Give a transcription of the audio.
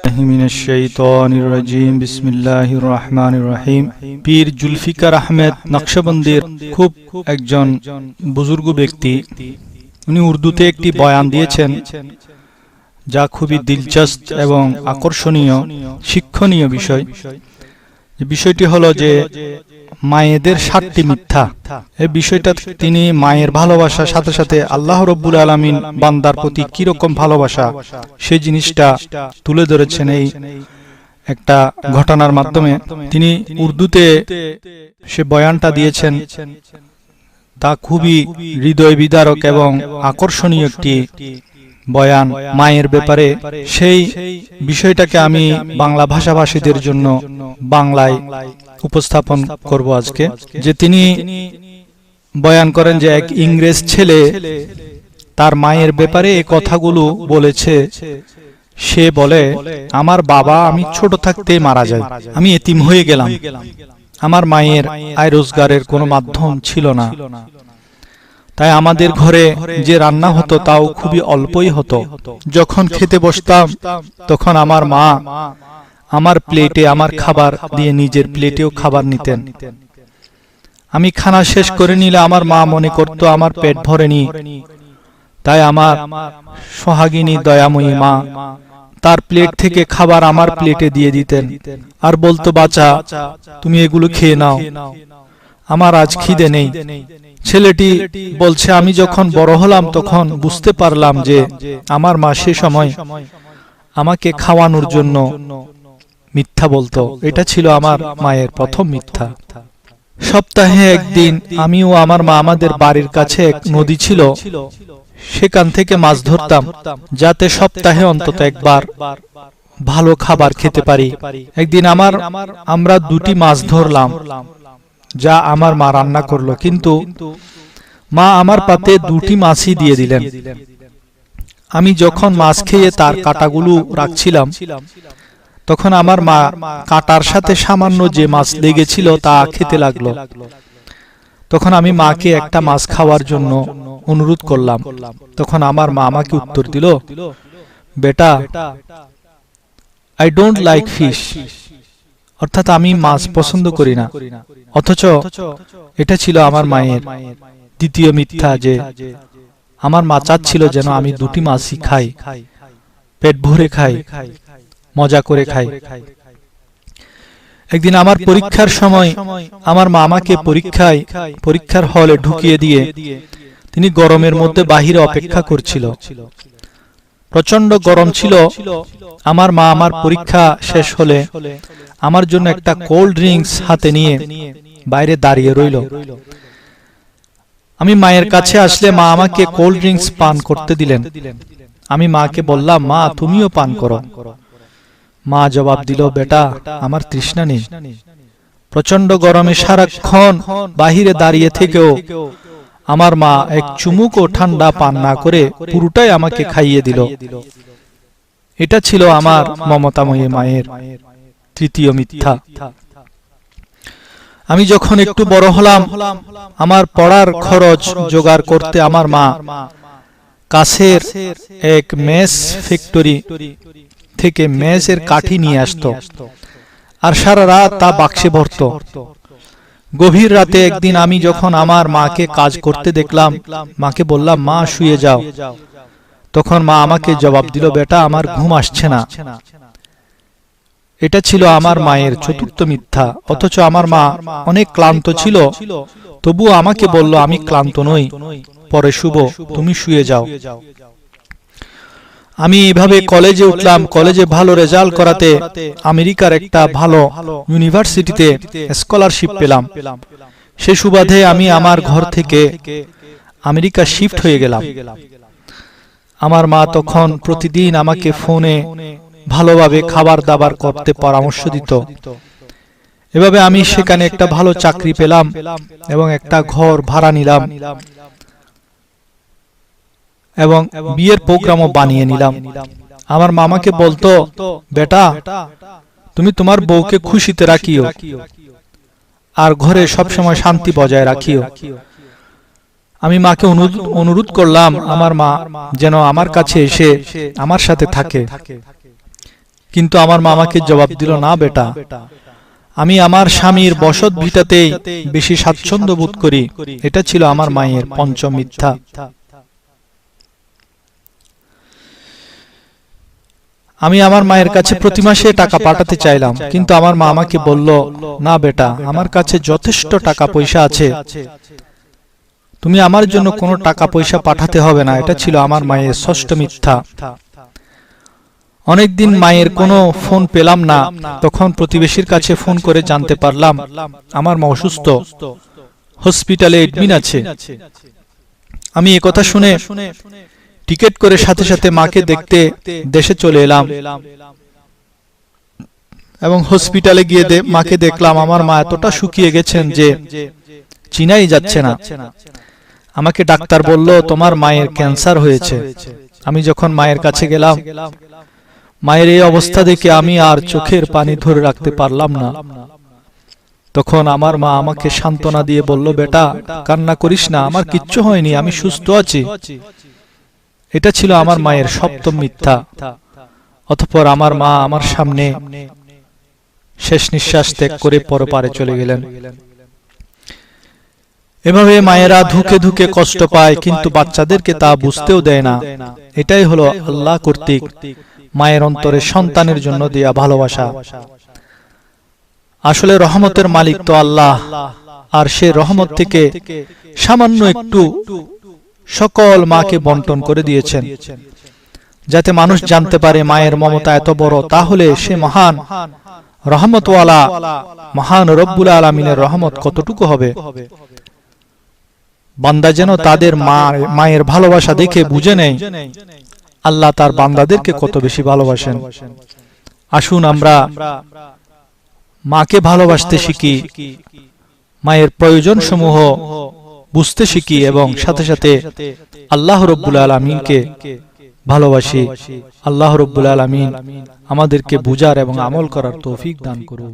بالله من الشيطان الرجيم بسم الله الرحمن الرحيم পীর জুলফিকার আহমেদ নকশবন্দির খুব একজন বুজুর্গ ব্যক্তি। উনি উর্দুতে একটি বয়ান দিয়েছেন যা খুবই দিলচস্প এবং আকর্ষণীয় শিক্ষণীয় বিষয়। বিষয়টি হলো যে মায়েদের 7টি মিথ্যা। এই বিষয়টা তিনি মায়ের ভালোবাসার সাথে সাথে আল্লাহ রাব্বুল আলামিন বান্দার প্রতি কি রকম ভালোবাসা সেই জিনিসটা তুলে ধরেছেন এই একটা ঘটনার মাধ্যমে। তিনি উর্দুতে সে বয়ানটা দিয়েছেন, তা খুবই হৃদয় বিদারক এবং আকর্ষণীয় একটি বয়ান মায়ের ব্যাপারে। সেই বিষয়টাকে আমি বাংলা ভাষাভাষীদের জন্য বাংলায় উপস্থাপন করব আজকে। যে তিনি বয়ান করেন যে এক ইংরেজ ছেলে তার মায়ের ব্যাপারে এই কথাগুলো বলেছে। সে বলে, আমার বাবা আমি ছোট থাকতে মারা যায়, আমি এতিম হয়ে গেলাম, আমার মায়ের আয় রোজগারের কোনো মাধ্যম ছিল না, তাই আমাদের ঘরে যে রান্না হতো তাও খুবই অল্পই হতো। যখন খেতে বসতাম তখন আমার মা আমার প্লেটে আমার খাবার দিয়ে নিজের প্লেটেও খাবার নিতেন। আমি খানা শেষ করে নিলে আমার মা মনে করত আমার পেট ভরেনি, তাই আমার সোহাগিনী দয়াময়ী মা তার প্লেট থেকে খাবার আমার প্লেটে দিয়ে দিতেন আর বলতো, বাচ্চা তুমি এগুলো খেয়ে নাও, আমার আজ খিদে নেই। ছেলেটি বলছে, আমি যখন বড় হলাম তখন বুঝতে পারলাম যে আমার মা সে সময় আমাকে খাওয়ানোর জন্য মিথ্যা বলতো। এটা ছিল আমার মায়ের প্রথম মিথ্যা। সপ্তাহে একদিন আমি ও আমার মা আমাদের বাড়ির কাছে এক নদী ছিল, সেখান থেকে মাছ ধরতাম যাতে সপ্তাহে অন্তত একবার ভালো খাবার খেতে পারি। একদিন আমরা 2টি মাছ ধরলাম যা আমার মা রান্না করলো, কিন্তু মা আমার পাতে 2টি মাছই দিয়ে দিলেন। আমি যখন মাছ খেয়ে তার কাঁটাগুলো রাখছিলাম তখন আমার মা কাঁটার সাথে সামান্য যে মাছ লেগেছিল তা খেতে লাগলো। তখন আমি মাকে একটা মাছ খাওয়ার জন্য অনুরোধ করলাম। তখন আমার মা আমাকে উত্তর দিল, বেটা, আই ডোন্ট লাইক ফিশ, অর্থাৎ আমি মাছ পছন্দ করি না। অথচ এটা ছিল আমার মায়ের দ্বিতীয় মিথ্যা, যে আমার মা চাচ্ছিল যেন আমি 2টি মাছই খাই, পেট ভরে খাই, মজা করে খাই। একদিন আমার পরীক্ষার সময় আমার মা আমাকে পরীক্ষার হলে ঢুকিয়ে দিয়ে তিনি গরমের মধ্যে বাহিরে অপেক্ষা করছিল। প্রচন্ড গরম ছিল। আমার মা আমার পরীক্ষা শেষ হলে আমার জন্য একটা কোল্ড ড্রিঙ্কস হাতে নিয়ে বাইরে দাঁড়িয়ে রইল। আমি মায়ের কাছে আসলে মা আমাকে কোল্ড ড্রিঙ্কস পান করতে দিলেন। আমি মাকে বললাম, মা তুমিও পান করো। মা জবাব দিল, বেটা আমার তৃষ্ণা নেই। প্রচন্ড গরমে সারাক্ষণ বাহিরে দাঁড়িয়ে থেকেও আমার মা এক চুমুকও ঠান্ডা পান না করে পুরোটাই আমাকে খাইয়ে দিল। এটা ছিল আমার মমতাময়ী মায়ের তৃতীয় মিথ্যা। আমি যখন একটু বড় হলাম, আমার পড়ার খরচ জোগাড় করতে আমার মা কাছের এক মেস ফ্যাক্টরি থেকে মেসের কাঠি নিয়ে আসতো আর সারা রাত তা বাক্সে ভরত। গভীর রাতে একদিন আমি যখন আমার মাকে কাজ করতে দেখলাম, মাকে বললাম, মা শুয়ে যাও। তখন মা আমাকে জবাব দিল, বেটা আমার ঘুম আসছে না। এটা ছিল আমার মায়ের চতুর্থ মিথ্যা। অথচ আমার মা অনেক ক্লান্ত ছিল, তবুও আমাকে বলল, আমি ক্লান্ত নই, পরে শুভ, তুমি শুয়ে যাও। আমি এভাবে কলেজে উঠলাম। কলেজে ভালো রেজাল্ট করাতে আমেরিকার একটা ভালো ইউনিভার্সিটিতে স্কলারশিপ পেলাম। সে সুবাদে আমি আমার ঘর থেকে আমেরিকা শিফট হয়ে গেলাম। আমার মা তখন প্রতিদিন আমাকে ফোনে ভালোভাবে খাবার দাবার করতে পরামর্শ দিত। এভাবে আমি সেখানে একটা ভালো চাকরি পেলাম এবং একটা ঘর ভাড়া নিলাম এবং বিয়ের প্রোগ্রামও বানিয়ে নিলাম। আমার মামাকে বলতো, বেটা তুমি তোমার বউকে খুশিতে রাখিও আর ঘরে সবসময় শান্তি বজায় রাখিও। আমি মাকে অনুরোধ করলাম আমার মা যেন আমার কাছে এসে আমার সাথে থাকে। কিন্তু আমার মা আমাকে জবাব দিল, না বেটা, আমি আমার স্বামীর বসত ভিটাতেই বেশি স্বাচ্ছন্দ্য বোধ করি। এটা ছিল আমার মায়ের পঞ্চম মিথ্যা। আমি আমার মায়ের কাছে প্রতি মাসে টাকা পাঠাতে চাইলাম, কিন্তু আমার মা আমাকে বলল, না বেটা, আমার কাছে যথেষ্ট টাকা পয়সা আছে, তুমি আমার জন্য কোনো টাকা পয়সা পাঠাতে হবে না। এটা ছিল আমার মায়ের ষষ্ঠ মিথ্যা। অনেকদিন মায়ের কোনো ফোন পেলাম না। তখন প্রতিবেশীর কাছে ফোন করে জানতে পারলাম আমার মা অসুস্থ, হসপিটালে এডমিট আছে। আমি একথা শুনে টিকিট করে সাথে সাথে মাকে দেখতে দেশে চলে এলাম এবং হসপিটালে গিয়ে মাকে দেখলাম আমার মা এতটা শুকিয়ে গেছেন যে চিনাই যাচ্ছে না। আমাকে ডাক্তার বলল, তোমার মায়ের ক্যান্সার হয়েছে। আমি যখন মায়ের কাছে গেলাম, মায়ের এই অবস্থা দেখে আমি আর চোখের পানি ধরে রাখতে পারলাম না। তখন আমার মা আমাকে সান্ত্বনা দিয়ে বলল, বেটা, কান্না করিস না, আমার কিচ্ছু হয়নি, আমি সুস্থ আছি। এটা ছিল আমার মায়ের সপ্তম মিথ্যা। অতঃপর আমার মা আমার সামনে শেষ নিঃশ্বাস ত্যাগ করে পরপারে চলে গেলেন। এভাবে মায়েরা ধুকে ধুকে কষ্ট পায়, কিন্তু বাচ্চাদেরকে তা বুঝতেও দেয় না। এটাই হলো আল্লাহ কর্তৃক মায়ের অন্তরে সন্তানের জন্য দেয়া ভালোবাসা। আসলে রহমতের মালিক তো আল্লাহ, আর সে রহমত থেকে সামান্য একটু সকল মাকে বন্টন করে দিয়েছেন, যাতে মানুষ জানতে পারে মায়ের মমতা এত বড়। তাহলে সে মহান রহমতওয়ালা মহান রব্বুল আলামিনের রহমত কতটুকু হবে। বান্দা যেন তাদের মায়ের ভালোবাসা দেখে বুঝে নেয় আল্লাহ তার বান্দাদেরকে কত বেশি ভালোবাসেন। আসুন আমরা মাকে ভালোবাসতে শিখি, মায়ের প্রয়োজন সমূহ বুঝতে শিখি এবং সাথে সাথে আল্লাহ রব্বুল আলামিনকে ভালোবাসি। আল্লাহ রব্বুল আলামিন আমাদেরকে বুঝার এবং আমল করার তৌফিক দান করুন।